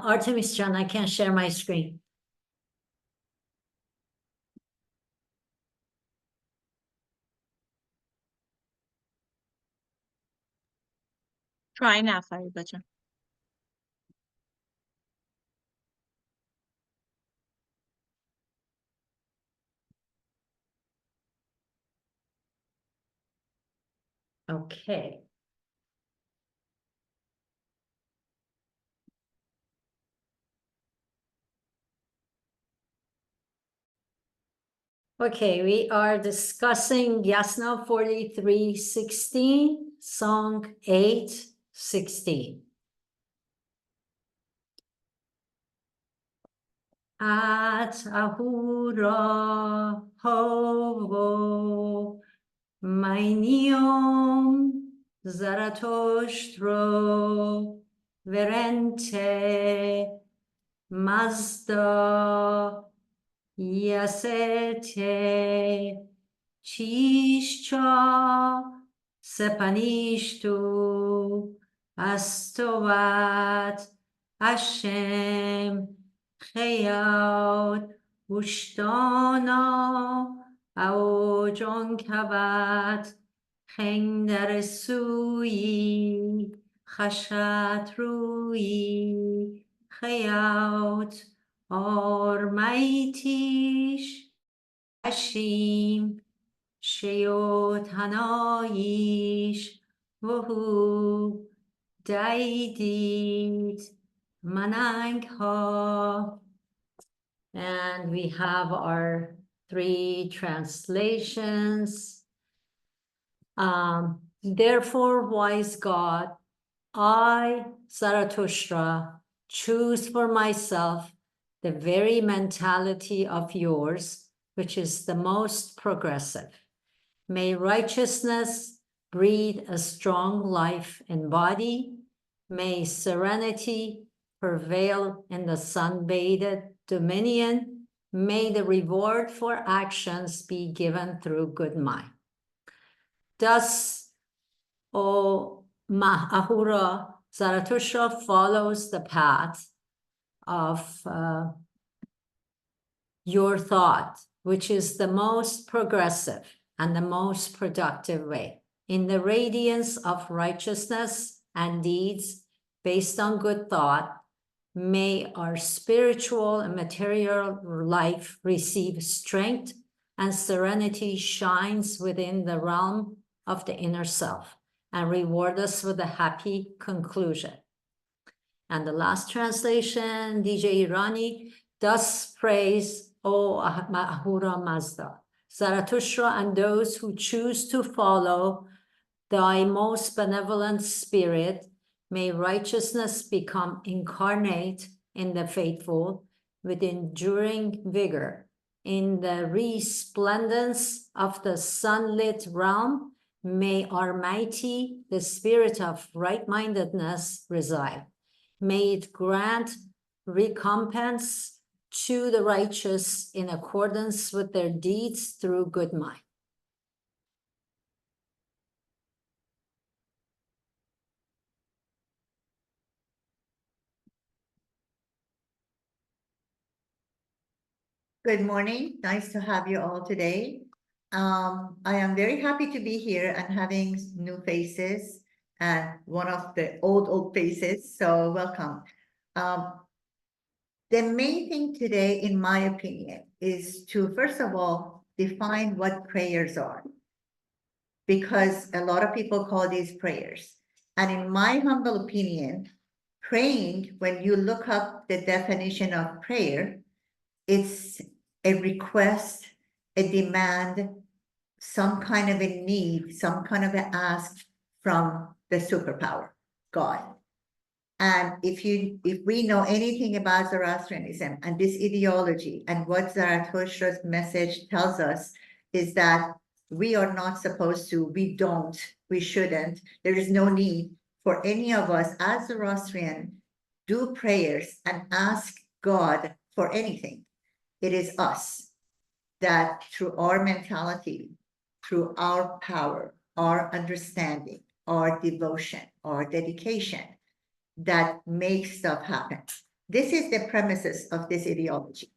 Artemis John, I can't share my screen. Try now, Fariba. Okay. Okay, we are discussing Yasna 43.16, song 8:16. At ahura hovo mainiom Zarathustra verente Mazda Yasete Chischa Sepanishtu Astovat Hashem Chayot Ushtana Aojon Kavat Chengdaresui Chashatrui Chayot Ormaitish Hashim Sheyot Hanayish Vohu Daidit Manangha. And we have our 3 translations. Therefore, wise God, I, Zarathustra, choose for myself the very mentality of yours, which is the most progressive. May righteousness breathe a strong life in body. May serenity prevail in the sun-bathed dominion. May the reward for actions be given through good mind. Thus, O Ahura, Zarathustra follows the path of your thought, which is the most progressive and the most productive way. In the radiance of righteousness and deeds based on good thought, may our spiritual and material life receive strength, and serenity shines within the realm of the inner self and reward us with a happy conclusion. And the last translation, DJ Irani, thus praise, O Ahura Mazda, Zarathustra, and those who choose to follow thy most benevolent spirit. May righteousness become incarnate in the faithful with enduring vigor. In the resplendence of the sunlit realm, may Almighty, the spirit of right-mindedness, reside. May it grant recompense to the righteous in accordance with their deeds through good mind. Good morning. Nice to have you all today. I am very happy to be here and having new faces and one of the old faces. So welcome. The main thing today, in my opinion, is to, first of all, define what prayers are, because a lot of people call these prayers. And in my humble opinion, praying, when you look up the definition of prayer, it's a request, a demand, some kind of a need, some kind of an ask from the superpower, God. And if we know anything about Zoroastrianism and this ideology and what Zarathustra's message tells us is that we are not supposed to, we shouldn't, there is no need for any of us as Zoroastrian do prayers and ask God for anything. It is us that through our mentality, through our power, our understanding, our devotion, our dedication, that makes stuff happen. This is the premises of this ideology.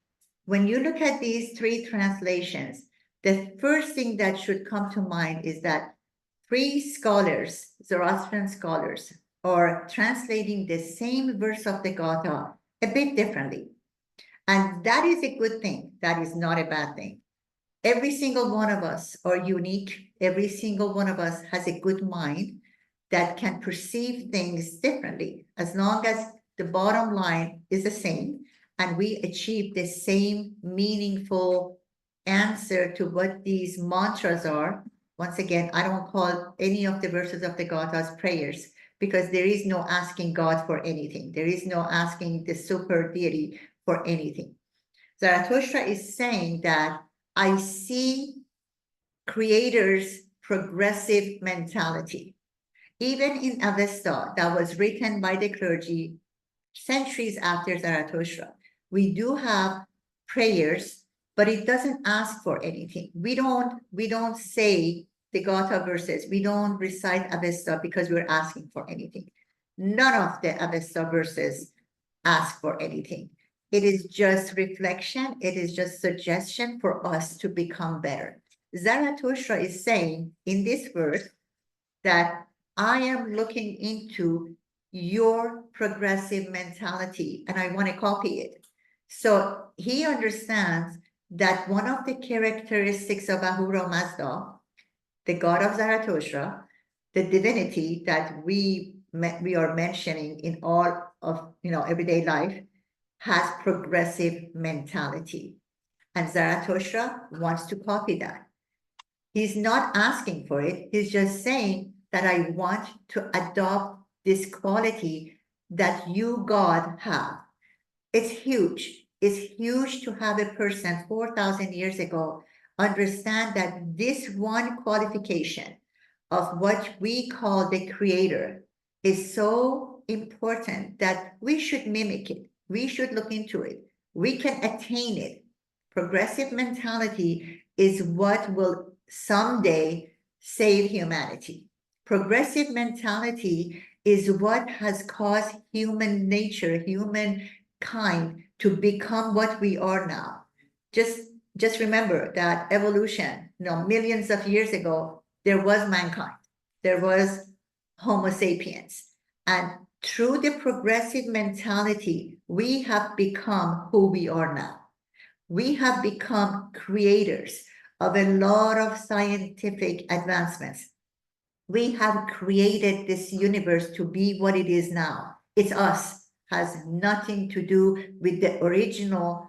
When you look at these three translations, the first thing that should come to mind is that three scholars, Zoroastrian scholars, are translating the same verse of the Gatha a bit differently. And that is a good thing. That is not a bad thing. Every single one of us are unique. Every single one of us has a good mind that can perceive things differently, as long as the bottom line is the same and we achieve the same meaningful answer to what these mantras are. Once again, I don't call any of the verses of the Gatha's prayers, because there is no asking God for anything. There is no asking the super deity for anything. Zarathustra is saying that I see creator's progressive mentality. Even in Avesta, that was written by the clergy centuries after Zarathustra, we do have prayers, but it doesn't ask for anything. We don't say the Gatha verses. We don't recite Avesta because we're asking for anything. None of the Avesta verses ask for anything. It is just reflection. It is just suggestion for us to become better. Zarathustra is saying in this verse that I am looking into your progressive mentality and I want to copy it. So he understands that one of the characteristics of Ahura Mazda, the god of Zarathustra, the divinity that we are mentioning in all of everyday life, has progressive mentality. And Zarathustra wants to copy that. He's not asking for it. He's just saying that I want to adopt this quality that you, God, have. It's huge. It's huge to have a person 4,000 years ago understand that this one qualification of what we call the creator is so important that we should mimic it. We should look into it. We can attain it. Progressive mentality is what will someday save humanity. Progressive mentality is what has caused human nature, humankind to become what we are now. Just remember that evolution, millions of years ago, there was mankind, there was Homo sapiens. And through the progressive mentality, we have become who we are now. We have become creators of a lot of scientific advancements. We have created this universe to be what it is now. It's us, has nothing to do with the original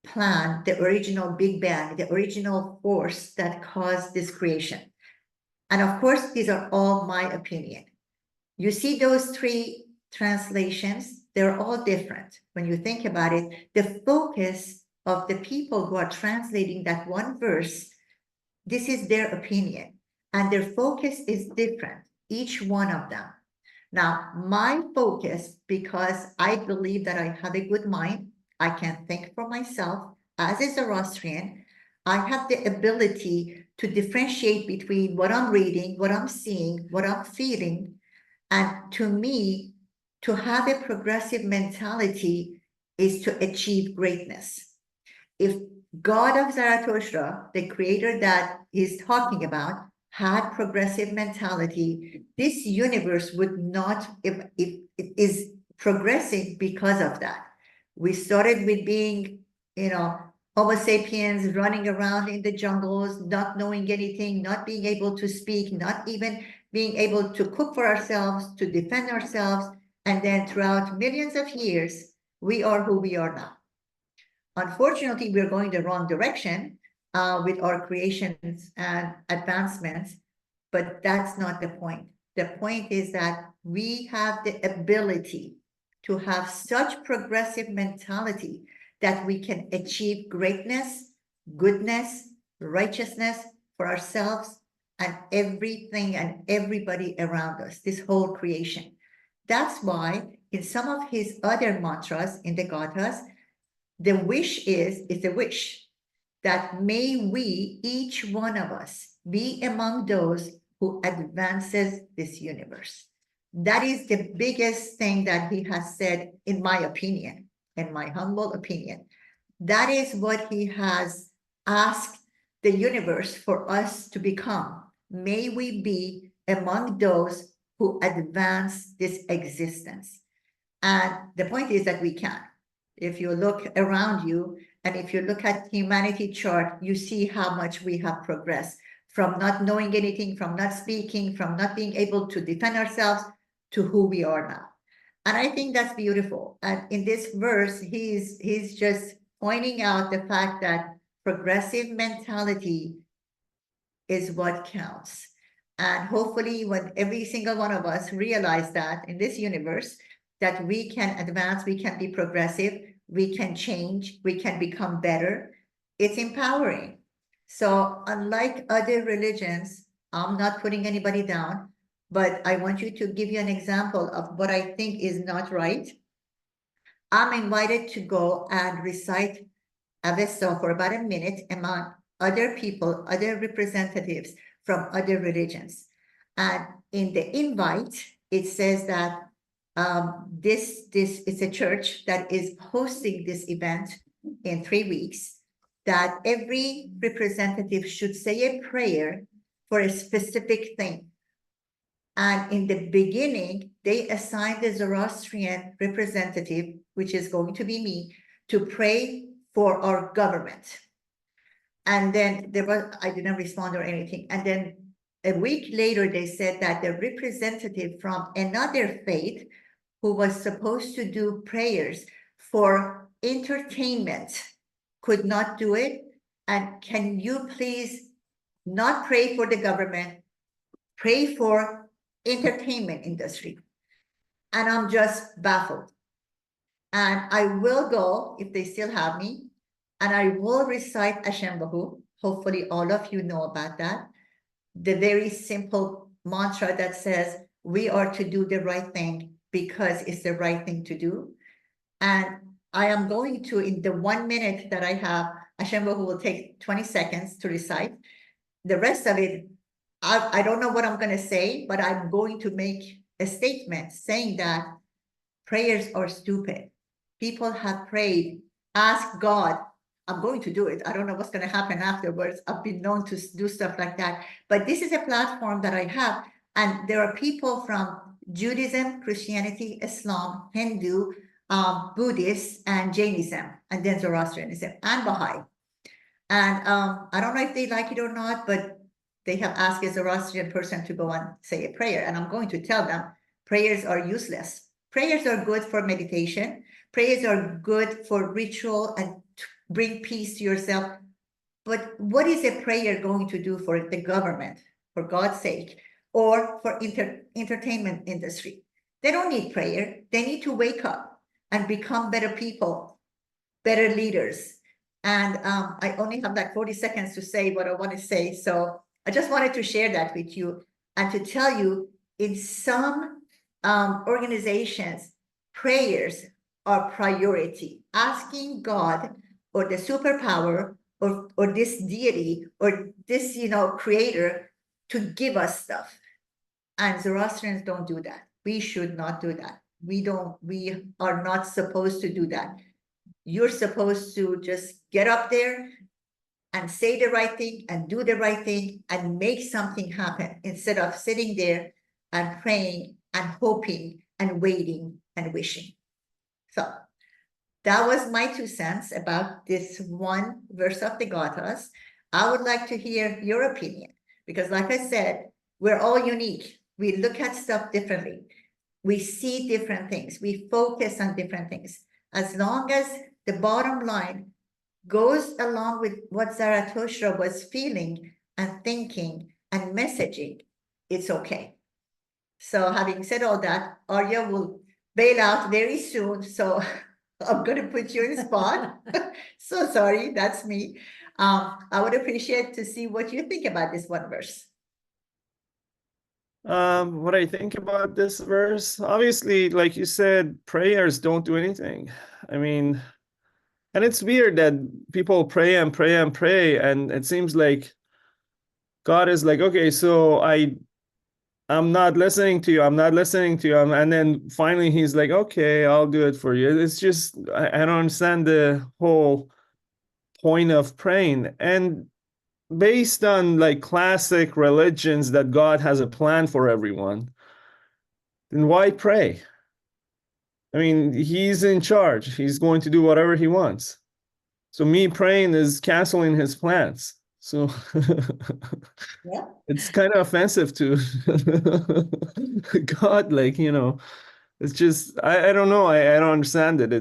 plan, the original Big Bang, the original force that caused this creation. And of course, these are all my opinion. You see those three translations, they're all different. When you think about it, the focus of the people who are translating that one verse, this is their opinion, and their focus is different, each one of them. Now, my focus, because I believe that I have a good mind, I can think for myself as a Zoroastrian, I have the ability to differentiate between what I'm reading, what I'm seeing, what I'm feeling. And to me, to have a progressive mentality is to achieve greatness. If God of Zarathustra, the creator that he's talking about, had progressive mentality, this universe would not, if it is progressing because of that. We started with being, Homo sapiens running around in the jungles, not knowing anything, not being able to speak, not even being able to cook for ourselves, to defend ourselves. And then throughout millions of years, we are who we are now. Unfortunately, we're going the wrong direction with our creations and advancements, but that's not the point. The point is that we have the ability to have such progressive mentality that we can achieve greatness, goodness, righteousness for ourselves and everything and everybody around us, this whole creation. That's why in some of his other mantras in the Gathas, the wish is a wish that may we, each one of us, be among those who advances this universe. That is the biggest thing that he has said, in my opinion, in my humble opinion. That is what he has asked the universe for us to become. May we be among those who advance this existence. And the point is that we can. If you look around you, and if you look at humanity chart, you see how much we have progressed from not knowing anything, from not speaking, from not being able to defend ourselves to who we are now. And I think that's beautiful. And in this verse, he's just pointing out the fact that progressive mentality is what counts. And hopefully when every single one of us realize that in this universe, that we can advance, we can be progressive, we can change, we can become better, it's empowering. So unlike other religions, I'm not putting anybody down, but I want you to give you an example of what I think is not right. I'm invited to go and recite Avesta for about a minute among other people, other representatives from other religions. And in the invite, it says that this is a church that is hosting this event in 3 weeks, that every representative should say a prayer for a specific thing. And in the beginning, they assigned the Zoroastrian representative, which is going to be me, to pray for our government. And then I didn't respond or anything. And then a week later, they said that the representative from another faith who was supposed to do prayers for entertainment could not do it. And can you please not pray for the government, pray for entertainment industry? And I'm just baffled. And I will go, if they still have me, and I will recite Ashembahu. Hopefully all of you know about that. The very simple mantra that says, we are to do the right thing because it's the right thing to do. And I am going to, in the 1 minute that I have, Ashembahu will take 20 seconds to recite. The rest of it, I don't know what I'm going to say, but I'm going to make a statement saying that prayers are stupid. People have prayed, ask God. I'm going to do it. I don't know what's going to happen afterwards. I've been known to do stuff like that. But this is a platform that I have. And there are people from Judaism, Christianity, Islam, Hindu, Buddhist, and Jainism, and then Zoroastrianism, and Baha'i. And I don't know if they like it or not, but they have asked a Zoroastrian person to go and say a prayer. And I'm going to tell them prayers are useless. Prayers are good for meditation. Prayers are good for ritual and to bring peace to yourself. But what is a prayer going to do for the government, for God's sake, or for entertainment industry? They don't need prayer. They need to wake up and become better people, better leaders. And I only have like 40 seconds to say what I want to say. So I just wanted to share that with you and to tell you in some organizations, prayers are priority. Asking God or the superpower or this deity or this, creator to give us stuff. And Zoroastrians don't do that. We should not do that. We are not supposed to do that. You're supposed to just get up there and say the right thing and do the right thing and make something happen instead of sitting there and praying and hoping and waiting and wishing. So that was my 2 cents about this one verse of the Gathas. I would like to hear your opinion because like I said, we're all unique. We look at stuff differently. We see different things. We focus on different things. As long as the bottom line goes along with what Zarathustra was feeling and thinking and messaging, it's okay. So having said all that, Arya will bail out very soon, so I'm gonna put you in spot. So sorry, that's me. I would appreciate to see what you think about this one verse. What I think about this verse, obviously, like you said, prayers don't do anything. I mean, and it's weird that people pray and pray and pray, and it seems like God is like, okay, so I'm not listening to you. I'm not listening to you. And then finally he's like, okay, I'll do it for you. It's just, I don't understand the whole point of praying. And based on like classic religions that God has a plan for everyone, then why pray? I mean, he's in charge. He's going to do whatever he wants. So me praying is canceling his plans. So Yeah. it's kind of offensive to God, like, it's just, I don't know. I don't understand it.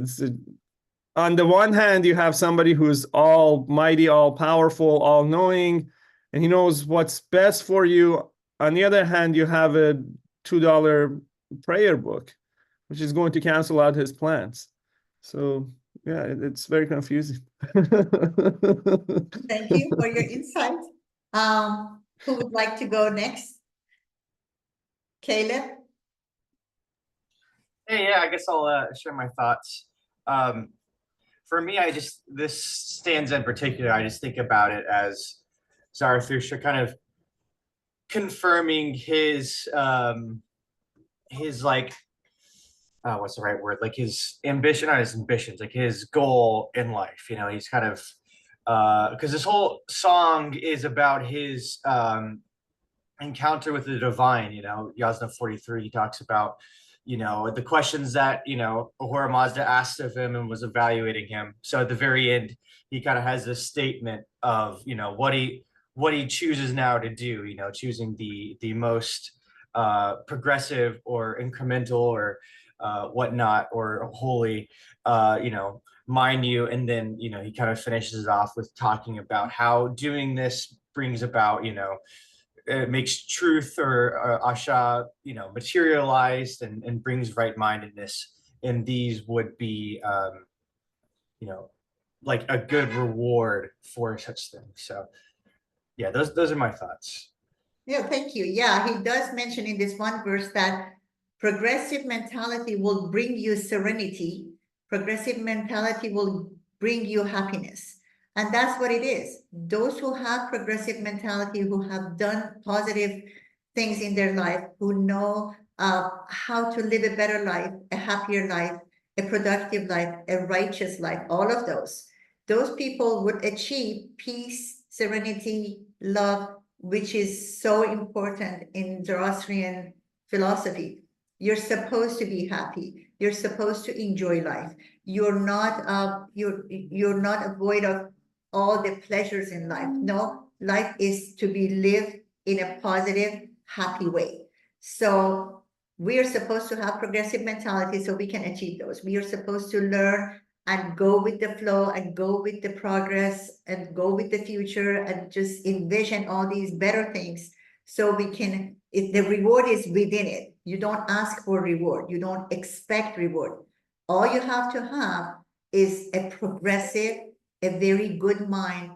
On the one hand, you have somebody who's almighty, all powerful, all knowing, and he knows what's best for you. On the other hand, you have a $2 prayer book, which is going to cancel out his plans. So yeah, it's very confusing. Thank you for your insight. Who would like to go next? Caleb? Hey, yeah, I guess I'll share my thoughts. For me, this stanza in particular, I just think about it as Zarathustra kind of confirming his like, what's the right word? Like his ambition, not his ambitions, like his goal in life. He's kind of, because this whole song is about his encounter with the divine. Yasna 43, he talks about, the questions that, Ahura Mazda asked of him and was evaluating him. So at the very end, he kind of has this statement of, what he chooses now to do, choosing the most progressive or incremental or whatnot, or holy, mind you. And then, he kind of finishes off with talking about how doing this brings about, it makes truth or asha, materialized and brings right-mindedness. And these would be, like a good reward for such things. So yeah, those are my thoughts. Yeah, thank you. Yeah, he does mention in this one verse that progressive mentality will bring you serenity. Progressive mentality will bring you happiness. And that's what it is. Those who have progressive mentality, who have done positive things in their life, who know how to live a better life, a happier life, a productive life, a righteous life, all of those people would achieve peace, serenity, love, which is so important in Zoroastrian philosophy. You're supposed to be happy. You're supposed to enjoy life. You're not void of all the pleasures in life. No, life is to be lived in a positive, happy way. So we are supposed to have progressive mentality so we can achieve those. We are supposed to learn and go with the flow and go with the progress and go with the future and just envision all these better things so we can, if the reward is within it. You don't ask for reward. You don't expect reward. All you have to have is a progressive, a very good mind,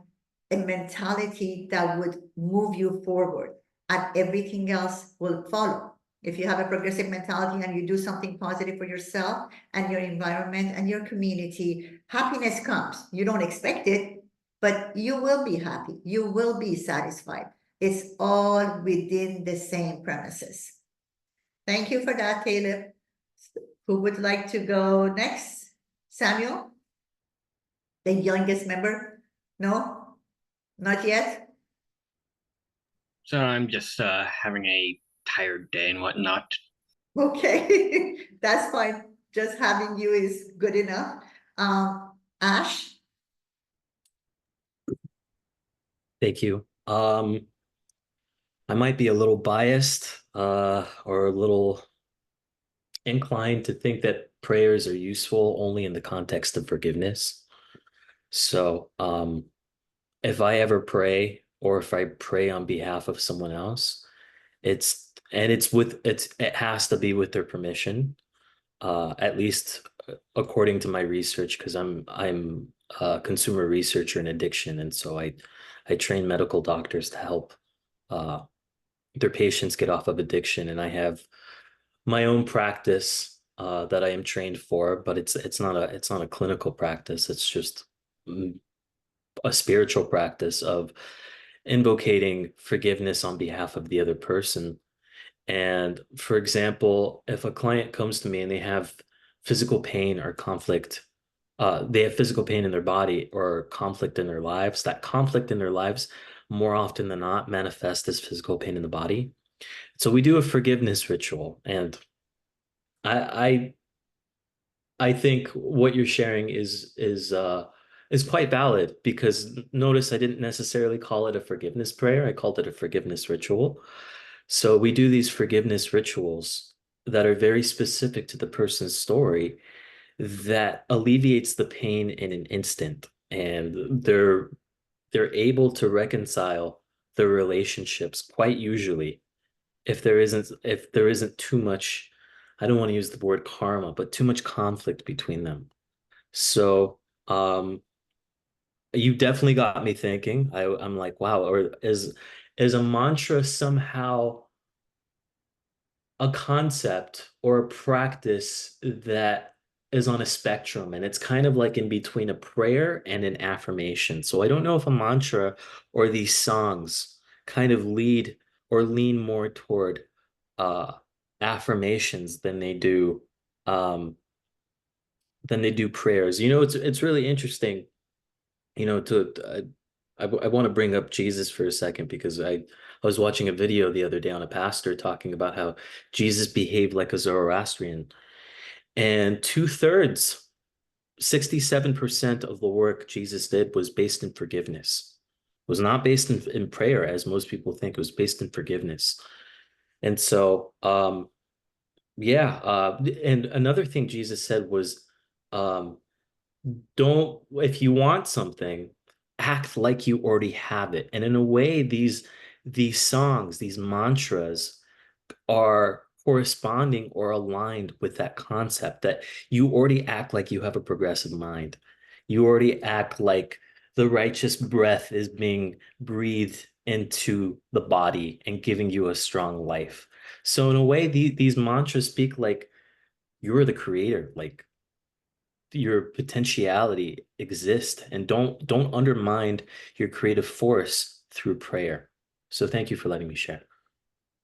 a mentality that would move you forward, and everything else will follow. If you have a progressive mentality and you do something positive for yourself and your environment and your community, happiness comes. You don't expect it, but you will be happy. You will be satisfied. It's all within the same premises. Thank you for that, Caleb. Who would like to go next? Samuel? The youngest member? No? Not yet? So I'm just having a tired day and whatnot. Okay, that's fine. Just having you is good enough. Ash? Thank you. I might be a little biased or a little inclined to think that prayers are useful only in the context of forgiveness. So if I ever pray or if I pray on behalf of someone else, it has to be with their permission. at least according to my research, because I'm a consumer researcher in addiction, and so I train medical doctors to help their patients get off of addiction, and I have my own practice that I am trained for, but it's not a clinical practice. It's just a spiritual practice of invocating forgiveness on behalf of the other person. And for example, if a client comes to me and they have physical pain or conflict, they have physical pain in their body or conflict in their lives, that conflict in their lives more often than not manifests as physical pain in the body. So we do a forgiveness ritual, and I think what you're sharing is quite valid, because notice I didn't necessarily call it a forgiveness prayer. I called it a forgiveness ritual. So we do these forgiveness rituals that are very specific to the person's story that alleviates the pain in an instant, and they're able to reconcile their relationships quite usually if there isn't too much, I don't want to use the word karma, but too much conflict between them. So you definitely got me thinking. I'm like, wow, or is a mantra somehow a concept or a practice that is on a spectrum, and it's kind of like in between a prayer and an affirmation. So I don't know if a mantra or these songs kind of lead or lean more toward uh affirmations than they do prayers. You know, it's really interesting, you know, I want to bring up Jesus for a second, because I was watching a video the other day on a pastor talking about how Jesus behaved like a Zoroastrian, and 2/3, 67% of the work Jesus did was based in forgiveness. It was not based in prayer, as most people think. It was based in forgiveness. And so, yeah, and another thing Jesus said was, um, don't, if you want something, act like you already have it. And in a way, these songs, these mantras are corresponding or aligned with that concept that you already act like you have a progressive mind. You already act like the righteous breath is being breathed into the body and giving you a strong life. So in a way, these mantras speak like you're the creator, like your potentiality exists, and don't undermine your creative force through prayer. So thank you for letting me share.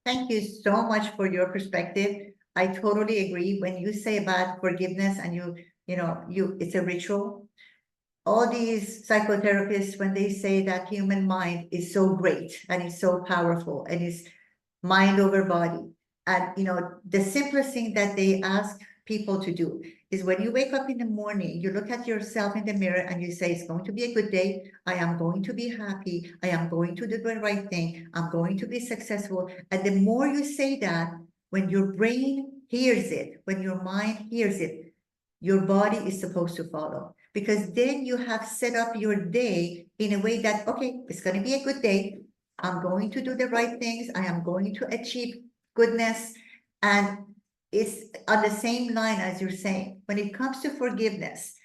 Thank you so much for your perspective. I totally agree. When you say about forgiveness and it's a ritual. All these psychotherapists, when they say that human mind is so great and it's so powerful and it's mind over body, and the simplest thing that they ask people to do is, when you wake up in the morning, you look at yourself in the mirror and you say, it's going to be a good day. I am going to be happy. I am going to do the right thing. I'm going to be successful. And the more you say that, when your brain hears it, when your mind hears it, your body is supposed to follow, because then you have set up your day in a way that, okay, it's going to be a good day. I'm going to do the right things. I am going to achieve goodness. And it's on the same line as you're saying. When it comes to forgiveness,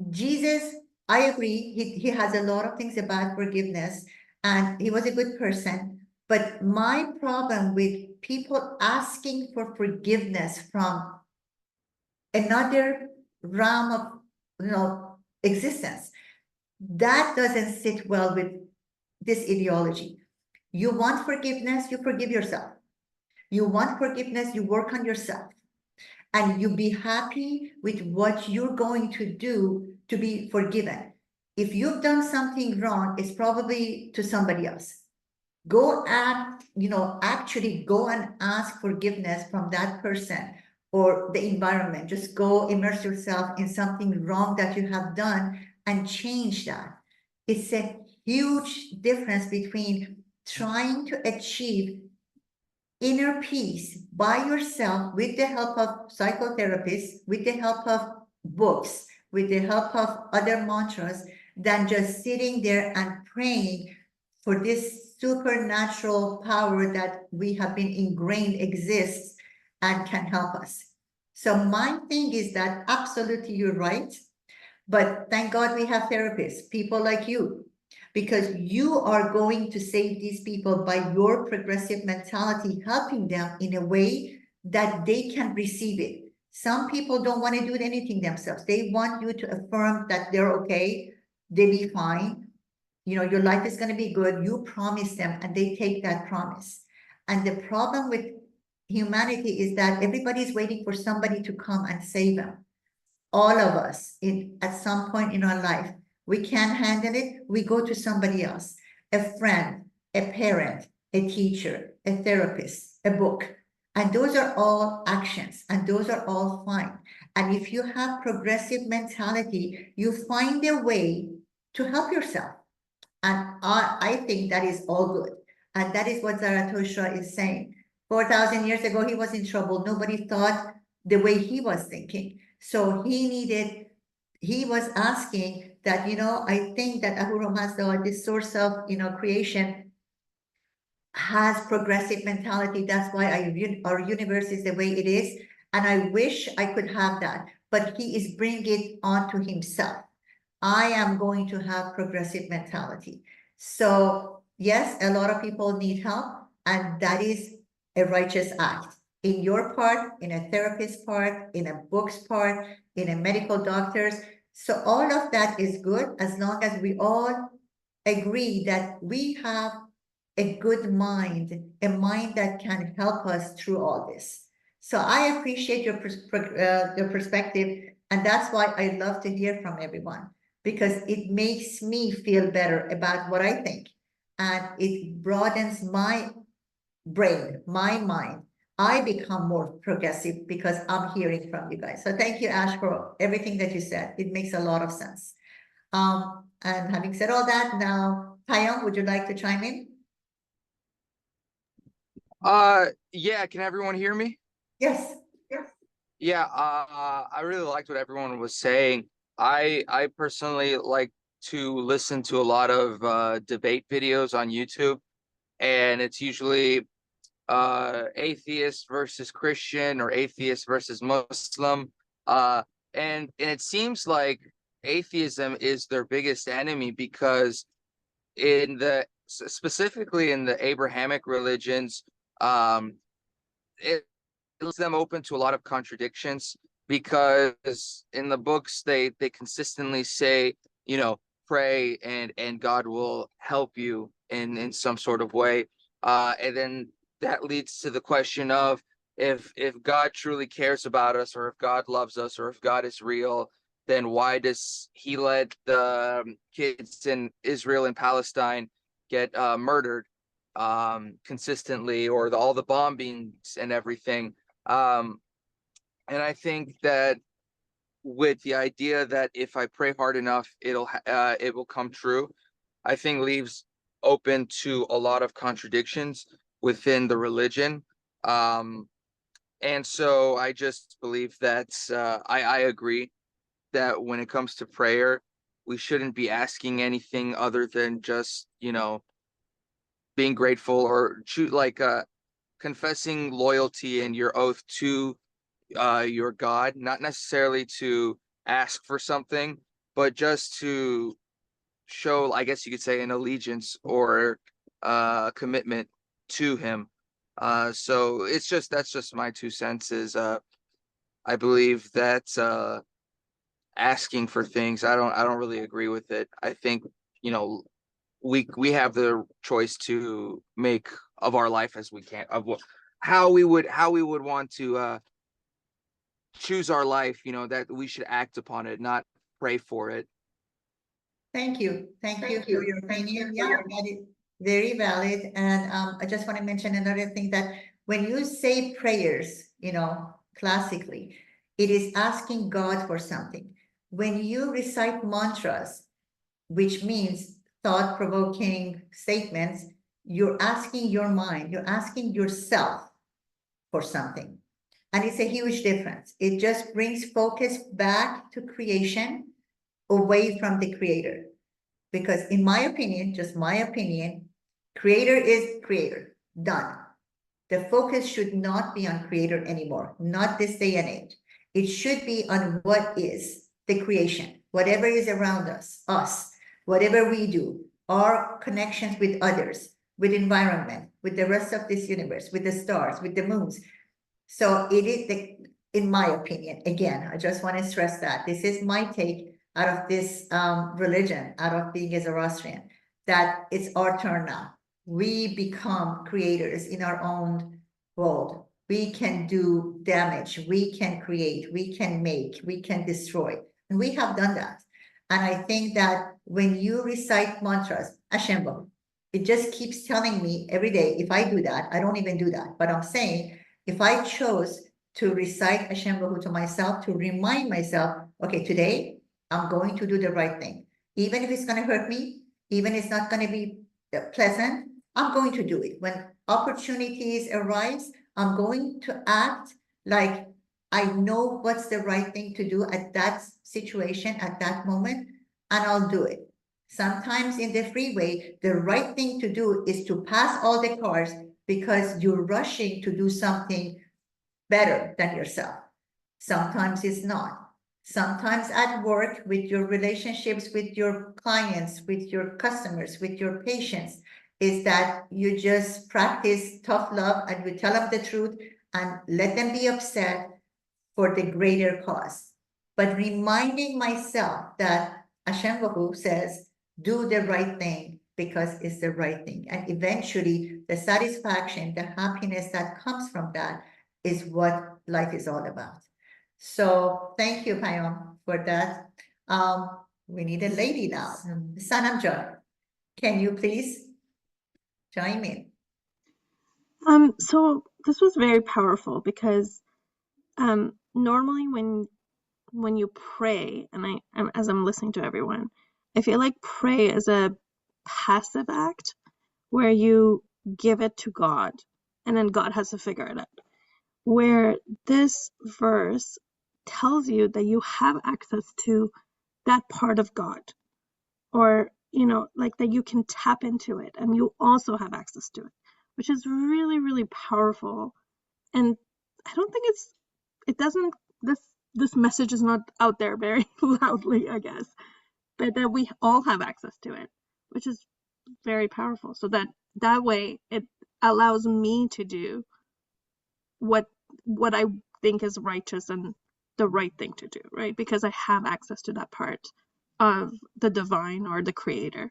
Jesus, I agree, he has a lot of things about forgiveness, and he was a good person. But my problem with people asking for forgiveness from another realm of existence, that doesn't sit well with this ideology. You want forgiveness, you forgive yourself. You want forgiveness, you work on yourself, and you be happy with what you're going to do to be forgiven. If you've done something wrong, it's probably to somebody else. Go actually go and ask forgiveness from that person or the environment. Just go immerse yourself in something wrong that you have done and change that. It's a huge difference between trying to achieve inner peace by yourself with the help of psychotherapists, with the help of books, with the help of other mantras, than just sitting there and praying for this supernatural power that we have been ingrained exists and can help us. So my thing is that absolutely you're right. But thank God we have therapists, people like you, because you are going to save these people by your progressive mentality, helping them in a way that they can receive it. Some people don't want to do anything themselves. They want you to affirm that they're okay, they'll be fine. You know, your life is going to be good. You promise them and they take that promise. And the problem with humanity is that everybody's waiting for somebody to come and save them. All of us at some point in our life, we can't handle it, we go to somebody else, a friend, a parent, a teacher, a therapist, a book. And those are all actions and those are all fine. And if you have progressive mentality, you find a way to help yourself. And I think that is all good. And that is what Zarathustra is saying. 4,000 years ago, he was in trouble. Nobody thought the way he was thinking. So he was asking that, you know, I think that Ahura Mazda, this source of, you know, creation, has progressive mentality. That's why our universe is the way it is. And I wish I could have that, but he is bringing it onto himself. I am going to have progressive mentality. So yes, a lot of people need help, and that is a righteous act. In your part, in a therapist's part, in a book's part, in a medical doctor's. So all of that is good as long as we all agree that we have a good mind, a mind that can help us through all this. So I appreciate your perspective, and that's why I love to hear from everyone, because it makes me feel better about what I think, and it broadens my brain, my mind. I become more progressive because I'm hearing from you guys. So thank you, Ash, for everything that you said. It makes a lot of sense. And having said all that, now, Payam, would you like to chime in? Yeah, can everyone hear me? Yes. Yeah, I really liked what everyone was saying. I personally like to listen to a lot of debate videos on YouTube, and it's usually atheist versus Christian or atheist versus Muslim. And it seems like atheism is their biggest enemy because specifically in the Abrahamic religions, it leaves them open to a lot of contradictions because in the books they consistently say, you know, pray and God will help you in some sort of way. And then that leads to the question of if God truly cares about us, or if God loves us, or if God is real, then why does he let the kids in Israel and Palestine get murdered consistently, or all the bombings and everything? And I think that with the idea that if I pray hard enough, it will come true, I think leaves open to a lot of contradictions within the religion. And so I just believe that I agree that when it comes to prayer, we shouldn't be asking anything other than just, you know, being grateful or confessing loyalty and your oath to your God, not necessarily to ask for something, but just to show, I guess you could say, an allegiance or commitment to him. So that's just my 2 cents. Is I believe that asking for things, I don't really agree with it. I think, you know, we have the choice to make of our life as we can, of how we would want to choose our life, you know, that we should act upon it, not pray for it. Thank you. Thank you for your opinion. Yeah, that is very valid. And I just want to mention another thing, that when you say prayers, you know, classically, it is asking God for something. When you recite mantras, which means thought-provoking statements, you're asking your mind, you're asking yourself for something. And it's a huge difference. It just brings focus back to creation, away from the creator. Because in my opinion, just my opinion, creator is creator, done. The focus should not be on creator anymore, not this day and age. It should be on what is the creation, whatever is around us, whatever we do, our connections with others, with environment, with the rest of this universe, with the stars, with the moons. So it is in my opinion, again, I just want to stress that this is my take out of this religion, out of being a Zoroastrian, that it's our turn now. We become creators in our own world. We can do damage, we can create, we can make, we can destroy. And we have done that. And I think that when you recite mantras, Ashembo, it just keeps telling me every day, if I do that, I don't even do that, but I'm saying, if I chose to recite Ashembo to myself, to remind myself, okay, today I'm going to do the right thing. Even if it's going to hurt me, even if it's not going to be pleasant, I'm going to do it. When opportunities arise, I'm going to act like I know what's the right thing to do at that situation, at that moment, and I'll do it. Sometimes in the freeway, the right thing to do is to pass all the cars because you're rushing to do something better than yourself. Sometimes it's not. Sometimes at work, with your relationships with your clients, with your customers, with your patients, is that you just practice tough love and you tell them the truth and let them be upset for the greater cause. But reminding myself that Hashem Baruch says, do the right thing because it's the right thing. And eventually the satisfaction, the happiness that comes from that is what life is all about. So thank you, Payam, for that. We need a lady now. Sanam John, can you please chime in? So this was very powerful because normally when you pray, and as I'm listening to everyone, I feel like pray is a passive act where you give it to God and then God has to figure it out. Where this verse tells you that you have access to that part of God, or like that you can tap into it and you also have access to it, which is really, really powerful. And I don't think this message is not out there very loudly, I guess, but that we all have access to it, which is very powerful. So that way it allows me to do what I think is righteous and the right thing to do, right? Because I have access to that part of the divine or the creator.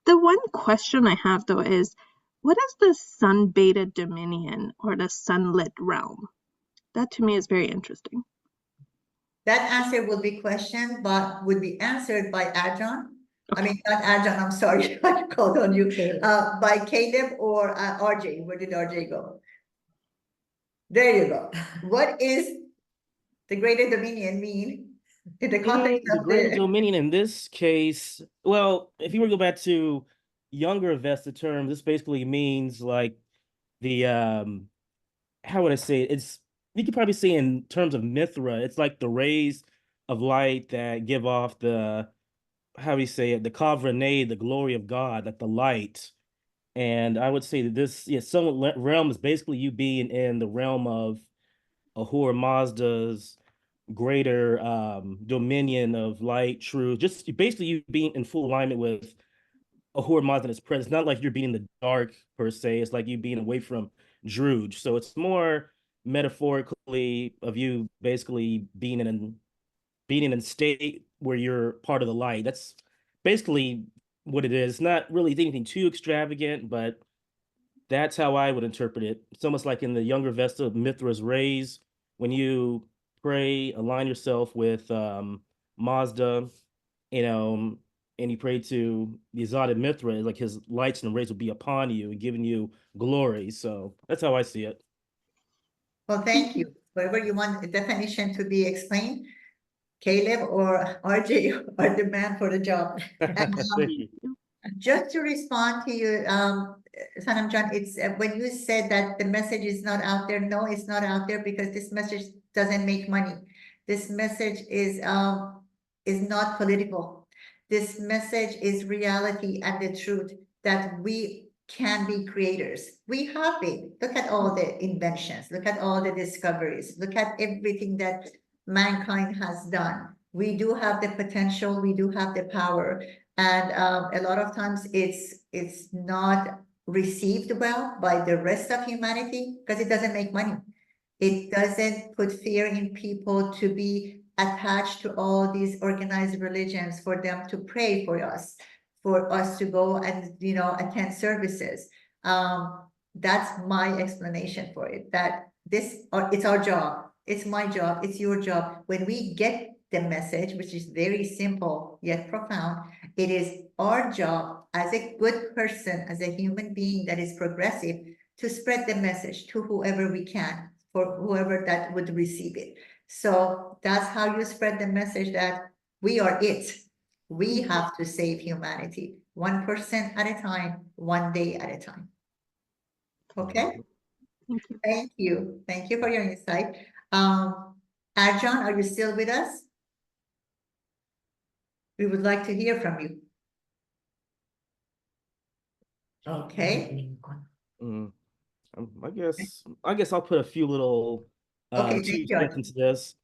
The one question I have though is, what is the sun-beta dominion or the sunlit realm? That to me is very interesting. That answer will be questioned, but would be answered by Adjan. Okay. I mean, not Adjan, I'm sorry, I called on you. By Caleb or RJ. Where did RJ go? There you go. What is the greater dominion mean in the context The of greater dominion in this case? Well, if you were to go back to younger Vesta term, this basically means like the how would I say it? It's, you could probably say in terms of Mithra, it's like the rays of light that give off the, how do you say it, the Kavraneh, the glory of God, like the light. And I would say that this, somewhat realm is basically you being in the realm of Ahura Mazda's greater dominion of light, truth, just basically you being in full alignment with Ahura Mazda in its presence. Not like you're being in the dark per se, it's like you being away from Druge. So it's more metaphorically of you basically being in a state where you're part of the light. That's basically what it is. It's not really anything too extravagant, but that's how I would interpret it. It's almost like in the younger Vesta of Mithra's rays, when you pray, align yourself with Mazda, and you pray to the exalted Mithra, like his lights and rays will be upon you and giving you glory. So that's how I see it. Well, thank you. Whatever you want the definition to be explained, Caleb or RJ are the man for the job. Just to respond to you, Sanam John, it's when you said that the message is not out there. No, it's not out there because this message doesn't make money. This message is not political. This message is reality and the truth that we can be creators. We have been. Look at all the inventions. Look at all the discoveries. Look at everything that mankind has done. We do have the potential, we do have the power, and a lot of times it's not received well by the rest of humanity because it doesn't make money. It doesn't put fear in people to be attached to all these organized religions, for them to pray for us to go and, you know, attend services. That's my explanation for it, that it's our job. It's my job. It's your job. When we get the message, which is very simple yet profound, it is our job as a good person, as a human being that is progressive, to spread the message to whoever we can, for whoever that would receive it. So that's how you spread the message that we are it. We have to save humanity, 1% at a time, one day at a time. Okay? Thank you. Thank you. Thank you for your insight. Arjan, are you still with us? We would like to hear from you. Okay. I guess I'll put a few little Okay, two thank you. cents into this.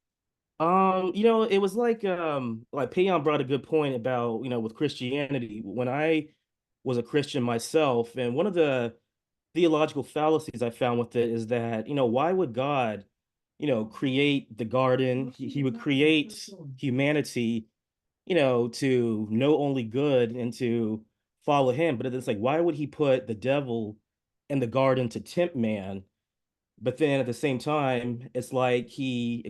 You know, it was like Payan brought a good point about, you know, with Christianity. When I was a Christian myself, and one of the theological fallacies I found with it is that, you know, why would God, you know, create the garden? He would create humanity, you know, to know only good and to follow him. But it's like, why would he put the devil in the garden to tempt man? But then at the same time, it's like he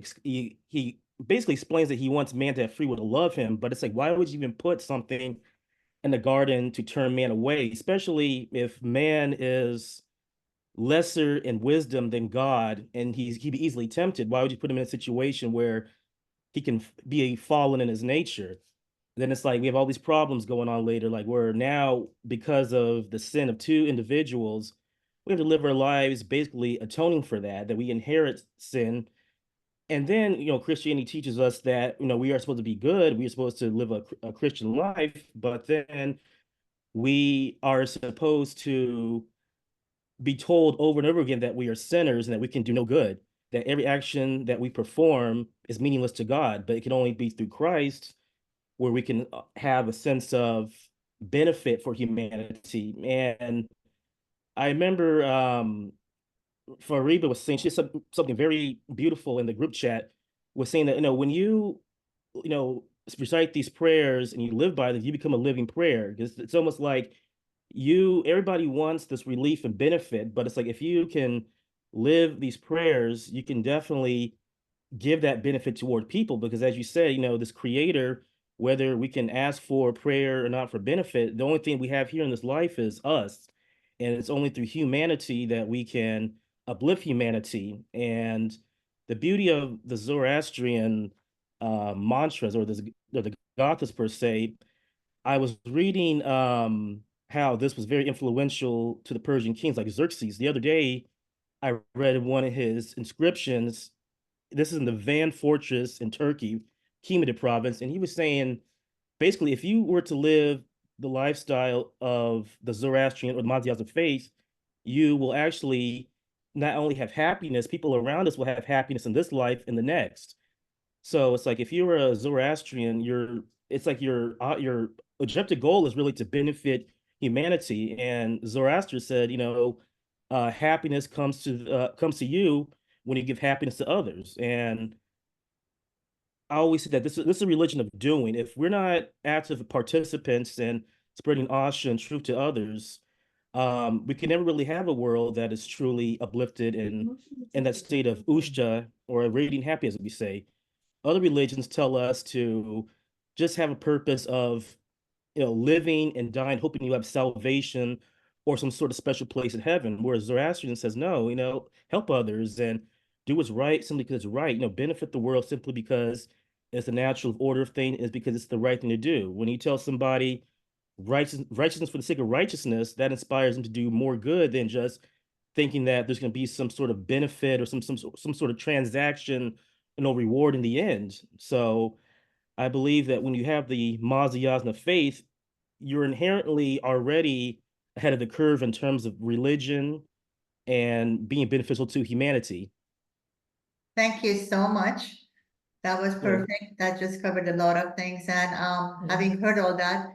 basically explains that he wants man to have free will to love him. But it's like, why would you even put something in the garden to turn man away, especially if man is lesser in wisdom than God and he'd be easily tempted? Why would you put him in a situation where he can be fallen in his nature? Then it's like we have all these problems going on later, like where now, because of the sin of two individuals, we have to live our lives basically atoning for that we inherit sin. And then, you know, Christianity teaches us that, you know, we are supposed to be good, we are supposed to live a Christian life, but then we are supposed to be told over and over again that we are sinners and that we can do no good, that every action that we perform is meaningless to God, but it can only be through Christ where we can have a sense of benefit for humanity. And I remember Fariba was saying, she said something very beautiful in the group chat, was saying that, you know, when you know, recite these prayers and you live by them, you become a living prayer. Because it's almost like everybody wants this relief and benefit, but it's like if you can live these prayers, you can definitely give that benefit toward people. Because as you said, you know, this creator, whether we can ask for prayer or not for benefit, the only thing we have here in this life is us. And it's only through humanity that we can uplift humanity. And the beauty of the Zoroastrian mantras, or the Gathas per se, I was reading how this was very influential to the Persian kings like Xerxes. The other day, I read one of his inscriptions. This is in the Van Fortress in Turkey, Kimita province, and he was saying basically, if you were to live the lifestyle of the Zoroastrian or the monotheistic faith, you will actually not only have happiness, people around us will have happiness in this life and the next. So it's like if you're a Zoroastrian, it's like your objective goal is really to benefit humanity. And Zoroaster said, you know, happiness comes to you when you give happiness to others. And I always say that this is a religion of doing. If we're not active participants and spreading asha and truth to others, we can never really have a world that is truly uplifted and in that state of ushta, or radiant happy, as we say. Other religions tell us to just have a purpose of, you know, living and dying, hoping you have salvation or some sort of special place in heaven. Whereas Zoroastrian says, no, you know, help others and do what's right simply because it's right. You know, benefit the world simply because it's the natural order of thing, is because it's the right thing to do. When you tell somebody righteousness for the sake of righteousness, that inspires them to do more good than just thinking that there's going to be some sort of benefit or some sort of transaction, you know, reward in the end. So I believe that when you have the Yasna faith, you're inherently already ahead of the curve in terms of religion and being beneficial to humanity. Thank you so much. That was perfect. That just covered a lot of things. And having heard all that,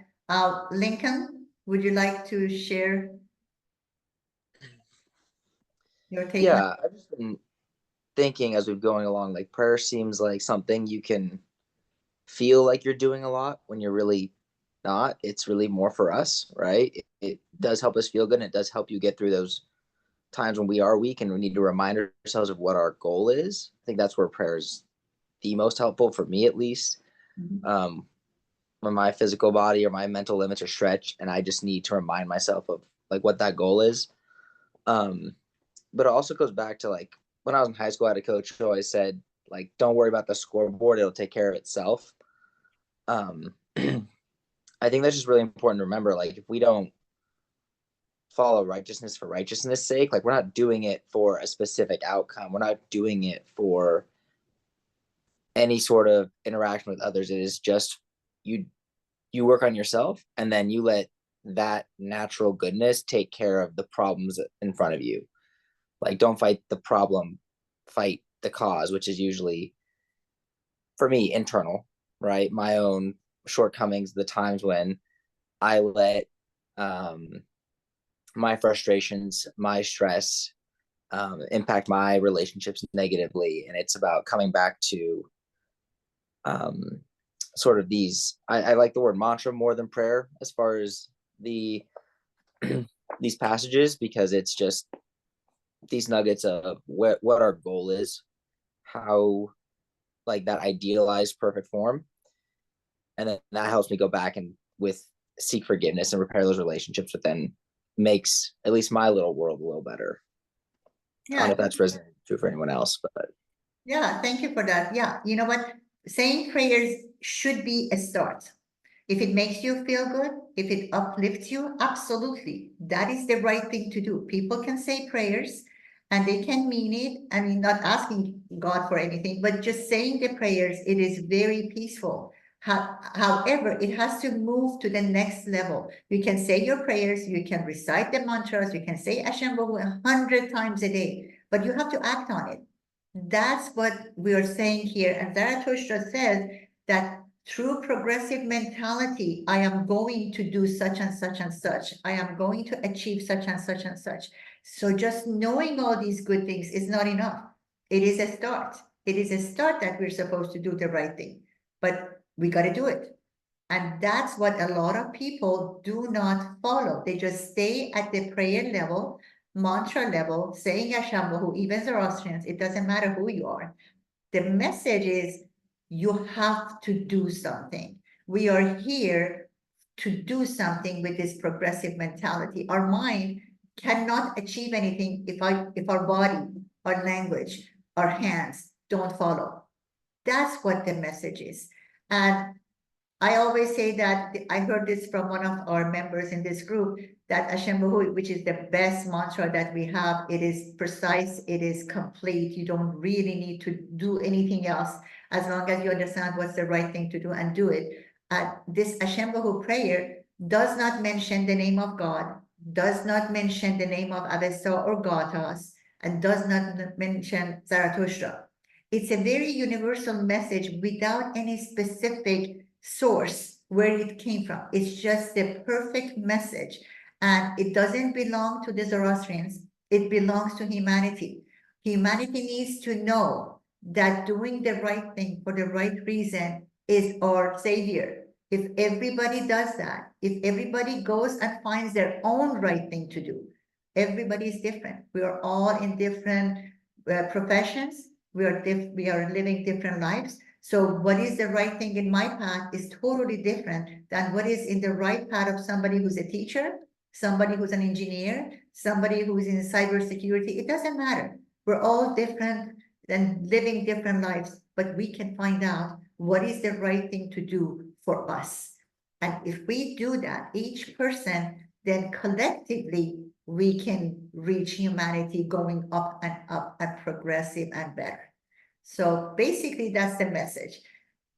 Lincoln, would you like to share your take? Yeah, I've just been thinking as we've going along, like prayer seems like something you can feel like you're doing a lot when you're really not. It's really more for us, right? It does help us feel good, and it does help you get through those times when we are weak and we need to remind ourselves of what our goal is. I think that's where prayer is the most helpful for me, at least. When my physical body or my mental limits are stretched and I just need to remind myself of like what that goal is. But it also goes back to like when I was in high school, I had a coach who always said, like, don't worry about the scoreboard, it'll take care of itself. I think that's just really important to remember. Like, if we don't follow righteousness for righteousness' sake, like, we're not doing it for a specific outcome. We're not doing it for any sort of interaction with others. It is just you work on yourself, and then you let that natural goodness take care of the problems in front of you. Like, don't fight the problem, fight the cause, which is usually, for me, internal, right? My own shortcomings, the times when I let my frustrations, my stress impact my relationships negatively. And it's about coming back to sort of these, I like the word mantra more than prayer as far as the these passages, because it's just these nuggets of what our goal is, how, like, that idealized perfect form. And then that helps me go back and seek forgiveness and repair those relationships, but then makes at least my little world a little better. I don't know if that's resonating true for anyone else, but yeah, thank you for that. Yeah, you know what? Saying prayers should be a start. If it makes you feel good, if it uplifts you, absolutely. That is the right thing to do. People can say prayers and they can mean it. I mean, not asking God for anything, but just saying the prayers, it is very peaceful. However, it has to move to the next level. You can say your prayers, you can recite the mantras, you can say Hashem Baruch 100 times a day, but you have to act on it. That's what we are saying here. And Zarathustra says that through progressive mentality, I am going to do such and such and such. I am going to achieve such and such and such. So just knowing all these good things is not enough. It is a start. It is a start that we're supposed to do the right thing, but we got to do it. And that's what a lot of people do not follow. They just stay at the prayer level, mantra level, saying Yashambahu, even Zoroastrians, it doesn't matter who you are. The message is you have to do something. We are here to do something with this progressive mentality. Our mind cannot achieve anything if our body, our language, our hands don't follow. That's what the message is. And I always say that I heard this from one of our members in this group, that Hashem Baruch, which is the best mantra that we have, it is precise, it is complete. You don't really need to do anything else as long as you understand what's the right thing to do and do it. This Hashem Baruch prayer does not mention the name of God, does not mention the name of Avesta or Gathas, and does not mention Zarathustra. It's a very universal message without any specific source where it came from. It's just the perfect message, and it doesn't belong to the Zoroastrians. It belongs to humanity. Humanity needs to know that doing the right thing for the right reason is our savior. If everybody does that, if everybody goes and finds their own right thing to do, everybody is different. We are all in different professions. We are living different lives. So what is the right thing in my path is totally different than what is in the right path of somebody who's a teacher, somebody who's an engineer, somebody who's in cybersecurity. It doesn't matter. We're all different and living different lives, but we can find out what is the right thing to do for us. And if we do that, each person, then collectively, we can reach humanity going up and progressive and better. So basically, that's the message.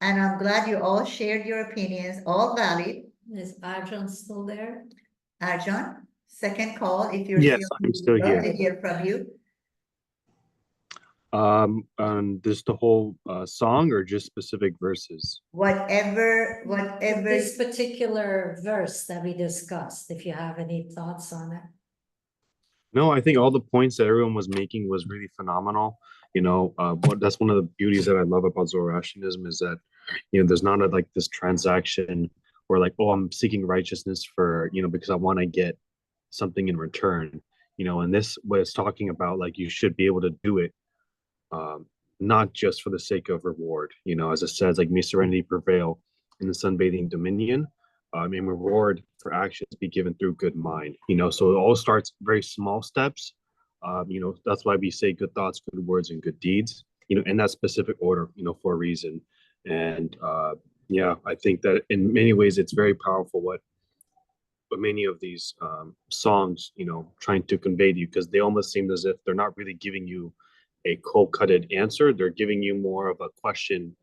And I'm glad you all shared your opinions, all valid. Is Arjun still there? Arjun, second call if you're Yes, I'm still love here. to hear from you. Just the whole song or just specific verses? Whatever. This particular verse that we discussed, if you have any thoughts on it. No, I think all the points that everyone was making was really phenomenal. That's one of the beauties that I love about Zoroastrianism is that, there's not like this transaction where like, oh, I'm seeking righteousness for, because I want to get something in return. And this was talking about like you should be able to do it, not just for the sake of reward. As it says, like may serenity prevail in the sunbathing dominion. And reward for actions be given through good mind. So it all starts very small steps. That's why we say good thoughts, good words, and good deeds. In that specific order. For a reason. And yeah, I think that in many ways it's very powerful what many of these songs, trying to convey to you, because they almost seem as if they're not really giving you a cold-cutted answer. They're giving you more of a question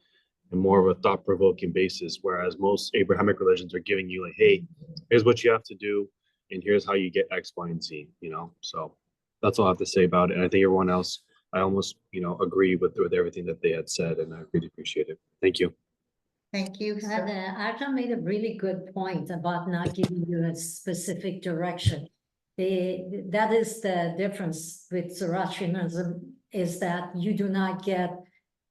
and more of a thought-provoking basis, whereas most Abrahamic religions are giving you like, hey, here's what you have to do, and here's how you get X, Y, and Z, So that's all I have to say about it. And I think everyone else, I almost, agree with everything that they had said, and I really appreciate it. Thank you. Thank you. Arjun made a really good point about not giving you a specific direction. That is the difference with Zoroastrianism, is that you do not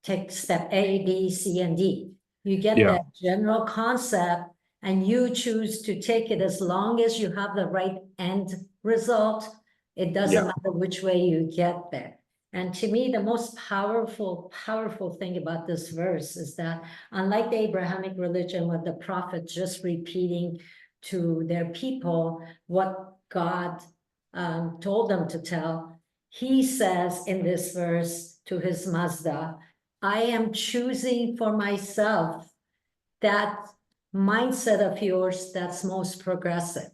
take step A, B, C, and D. You get Yeah. that general concept and you choose to take it as long as you have the right end result. It doesn't Yeah. matter which way you get there. And to me, the most powerful thing about this verse is that unlike the Abrahamic religion, what the prophet just repeating to their people, what God told them to tell, he says in this verse to his Mazda, I am choosing for myself that mindset of yours that's most progressive.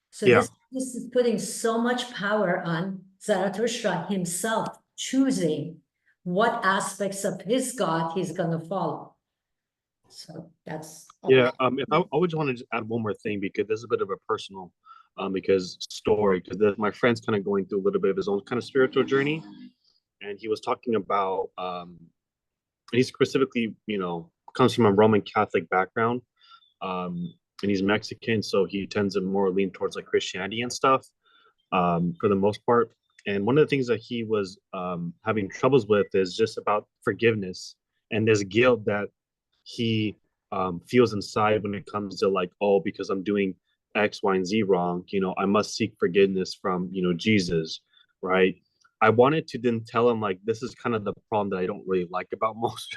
So Yeah. this is putting so much power on Zarathustra himself choosing what aspects of his God he's going to follow. So that's all. Yeah, if I would just want to just add one more thing, because this is a bit of a personal story, because my friend's kind of going through a little bit of his own kind of spiritual journey, and he was talking about he specifically comes from a Roman Catholic background, and he's Mexican, so he tends to more lean towards like Christianity and stuff, for the most part. And one of the things that he was having troubles with is just about forgiveness and this guilt that he feels inside when it comes to like, oh, because I'm doing X, Y, and Z wrong, I must seek forgiveness from, Jesus, right? I wanted to then tell him like, this is kind of the problem that I don't really like about most,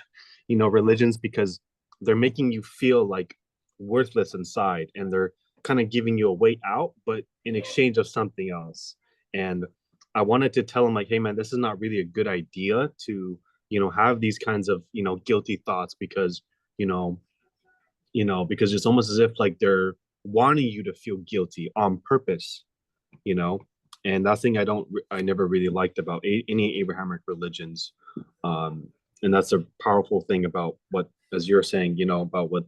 religions, because they're making you feel like worthless inside, and they're kind of giving you a way out, but in exchange of something else. And I wanted to tell him like, hey man, this is not really a good idea to, have these kinds of, guilty thoughts, because, because it's almost as if like they're wanting you to feel guilty on purpose, and that's thing I never really liked about any Abrahamic religions. And that's a powerful thing about what, as you're saying, about what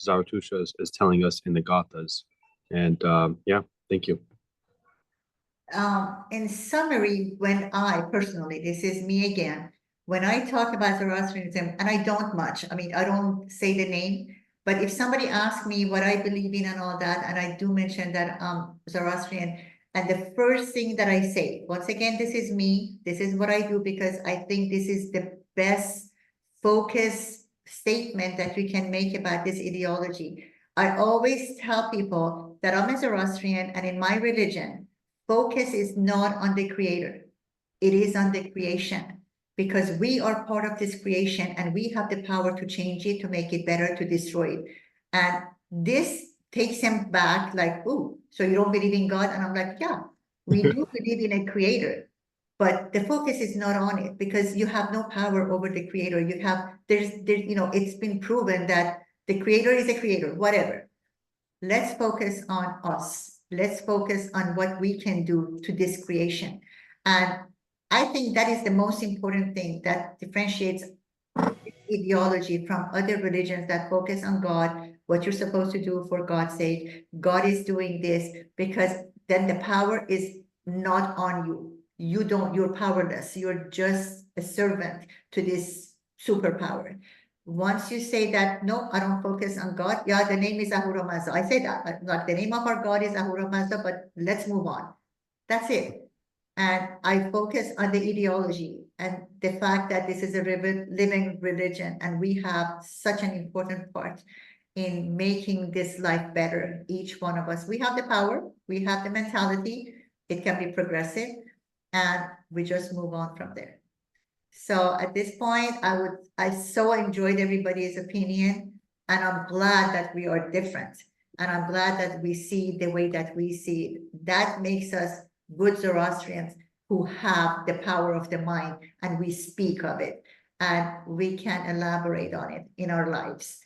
Zarathustra is telling us in the Gathas. And yeah, thank you. In summary, when I personally, this is me again, when I talk about Zoroastrianism, and I don't much, I mean, I don't say the name, but if somebody asks me what I believe in and all that, and I do mention that Zoroastrian, and the first thing that I say, once again, this is me, this is what I do, because I think this is the best focus statement that we can make about this ideology. I always tell people that I'm a Zoroastrian, and in my religion, focus is not on the creator. It is on the creation, because we are part of this creation and we have the power to change it, to make it better, to destroy it. And this takes him back like, oh, so you don't believe in God? And I'm like, yeah, we do believe in a creator, but the focus is not on it, because you have no power over the creator. There's, it's been proven that the creator is a creator, whatever. Let's focus on us. Let's focus on what we can do to this creation. And I think that is the most important thing that differentiates ideology from other religions that focus on God, what you're supposed to do for God's sake. God is doing this, because then the power is not on you. you're powerless. You're just a servant to this superpower. Once you say that, no, I don't focus on God. Yeah, the name is Ahura Mazda. I say that, like the name of our God is Ahura Mazda, but let's move on. That's it. And I focus on the ideology and the fact that this is a living religion, and we have such an important part in making this life better. Each one of us, we have the power, we have the mentality, it can be progressive, and we just move on from there. So at this point, I so enjoyed everybody's opinion, and I'm glad that we are different. And I'm glad that we see the way that we see it. That makes us good Zoroastrians who have the power of the mind, and we speak of it, and we can elaborate on it in our lives.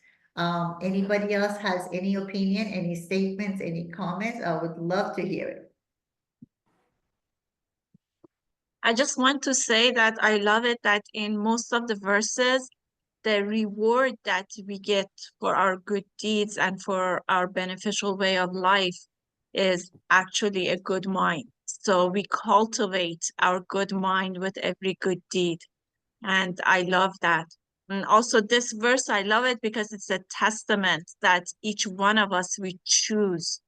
Anybody else has any opinion, any statements, any comments? I would love to hear it. I just want to say that I love it that in most of the verses, the reward that we get for our good deeds and for our beneficial way of life is actually a good mind. So we cultivate our good mind with every good deed. And I love that. And also this verse, I love it because it's a testament that each one of us, we choose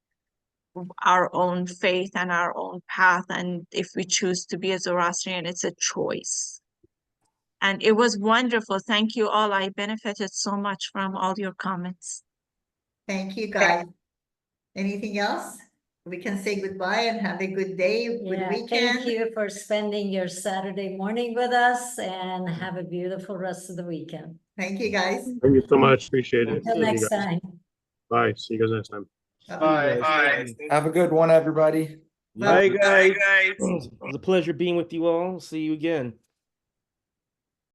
our own faith and our own path. And if we choose to be a Zoroastrian, it's a choice. And it was wonderful. Thank you all. I benefited so much from all your comments. Thank you, guys. Anything else? We can say goodbye and have a good day, good Yeah, weekend. thank you for spending your Saturday morning with us, and have a beautiful rest of the weekend. Thank you, guys. Thank you so much. Appreciate it. Until Love you next guys. time. Bye. See you guys next time. Bye. Bye. Have a good one, everybody. Bye, guys. It was a pleasure being with you all. See you again.